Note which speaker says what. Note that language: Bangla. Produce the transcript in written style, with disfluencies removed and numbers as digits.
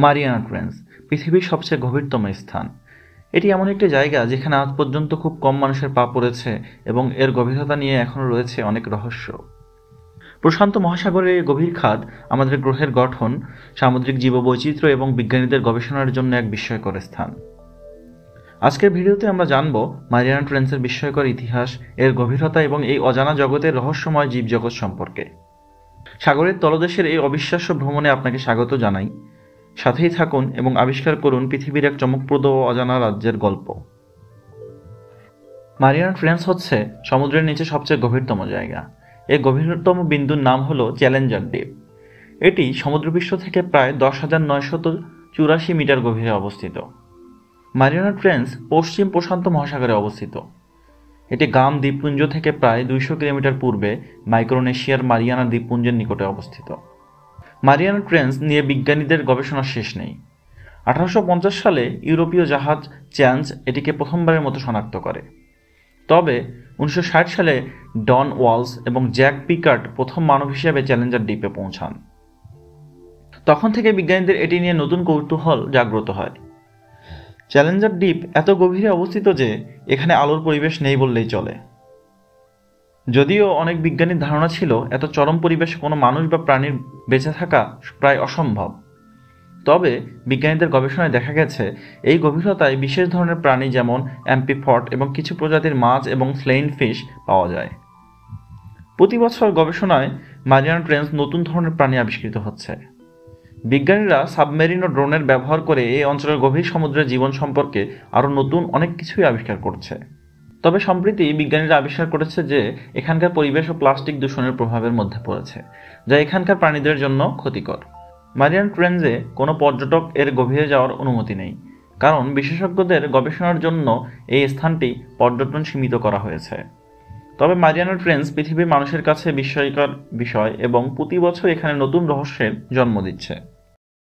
Speaker 1: মারিয়ানা ট্রেঞ্চ পৃথিবীর সবচেয়ে গভীরতম স্থান। এটি এমন একটি জায়গা যেখানে আজ পর্যন্ত খুব কম মানুষের পা পড়েছে এবং এর গভীরতা নিয়ে এখনও রয়েছে অনেক রহস্য। প্রশান্ত মহাসাগরের এই গভীর খাদ আমাদের গ্রহের গঠন, সামুদ্রিক জীববৈচিত্র্য এবং বিজ্ঞানীদের গবেষণার জন্য এক বিস্ময়কর স্থান। আজকের ভিডিওতে আমরা জানব মারিয়ানা ট্রেঞ্চের বিস্ময়কর ইতিহাস, এর গভীরতা এবং এই অজানা জগতের রহস্যময় জীবজগৎ সম্পর্কে। সাগরের তলদেশের এই অবিশ্বাস্য ভ্রমণে আপনাকে স্বাগত জানাই। সাথেই থাকুন এবং আবিষ্কার করুন পৃথিবীর এক চমকপ্রদ ও অজানা রাজ্যের গল্প। মারিয়ানা ট্রেঞ্চ হচ্ছে সমুদ্রের নিচে সবচেয়ে গভীরতম জায়গা। এই গভীরতম বিন্দুর নাম হলো চ্যালেঞ্জার দ্বীপ। এটি সমুদ্রপৃষ্ঠ থেকে প্রায় 10,984 মিটার গভীরে অবস্থিত। মারিয়ানা ট্রেঞ্চ পশ্চিম প্রশান্ত মহাসাগরে অবস্থিত। এটি গাম দ্বীপপুঞ্জ থেকে প্রায় 200 কিলোমিটার পূর্বে মাইক্রোনেশিয়ার মারিয়ানা দ্বীপপুঞ্জের নিকটে অবস্থিত। মারিয়ানা ট্রেঞ্চ নিয়ে বিজ্ঞানীদের গবেষণার শেষ নেই। 1850 সালে ইউরোপীয় জাহাজ চ্যান্স এটিকে প্রথমবারের মতো শনাক্ত করে। তবে 1960 সালে ডন ওয়ালস এবং জ্যাক পিকার্ট প্রথম মানব হিসেবে চ্যালেঞ্জার দ্বীপে পৌঁছান। তখন থেকে বিজ্ঞানীদের এটি নিয়ে নতুন কৌতূহল জাগ্রত হয়। চ্যালেঞ্জার দ্বীপ এত গভীরে অবস্থিত যে এখানে আলোর পরিবেশ নেই বললেই চলে। যদিও অনেক বিজ্ঞানীর ধারণা ছিল এত চরম পরিবেশে কোনো মানুষ বা প্রাণীর বেঁচে থাকা প্রায় অসম্ভব, তবে বিজ্ঞানীদের গবেষণায় দেখা গেছে এই গভীরতায় বিশেষ ধরনের প্রাণী যেমন অ্যাম্পিফট এবং কিছু প্রজাতির মাছ এবং ফ্লেইন ফিশ পাওয়া যায়। প্রতি বছর গবেষণায় মারিয়ানা ট্রেঞ্চ নতুন ধরনের প্রাণী আবিষ্কৃত হচ্ছে। বিজ্ঞানীরা সাবমেরিন ও ড্রোনের ব্যবহার করে এই অঞ্চলের গভীর সমুদ্রের জীবন সম্পর্কে আরও নতুন অনেক কিছুই আবিষ্কার করছে। তবে সম্প্রতি বিজ্ঞানীরা আবিষ্কার করেছে যে এখানকার পরিবেশ ও প্লাস্টিক দূষণের প্রভাবের মধ্যে পড়েছে, যা এখানকার প্রাণীদের জন্য ক্ষতিকর। মারিয়ানা ট্রেঞ্চে কোনো পর্যটক এর গভীরে যাওয়ার অনুমতি নেই, কারণ বিশেষজ্ঞদের গবেষণার জন্য এই স্থানটি পর্যটন সীমিত করা হয়েছে। তবে মারিয়ানা ট্রেঞ্চ পৃথিবীর মানুষের কাছে বিস্ময়কর বিষয় এবং প্রতি বছর এখানে নতুন রহস্যের জন্ম দিচ্ছে।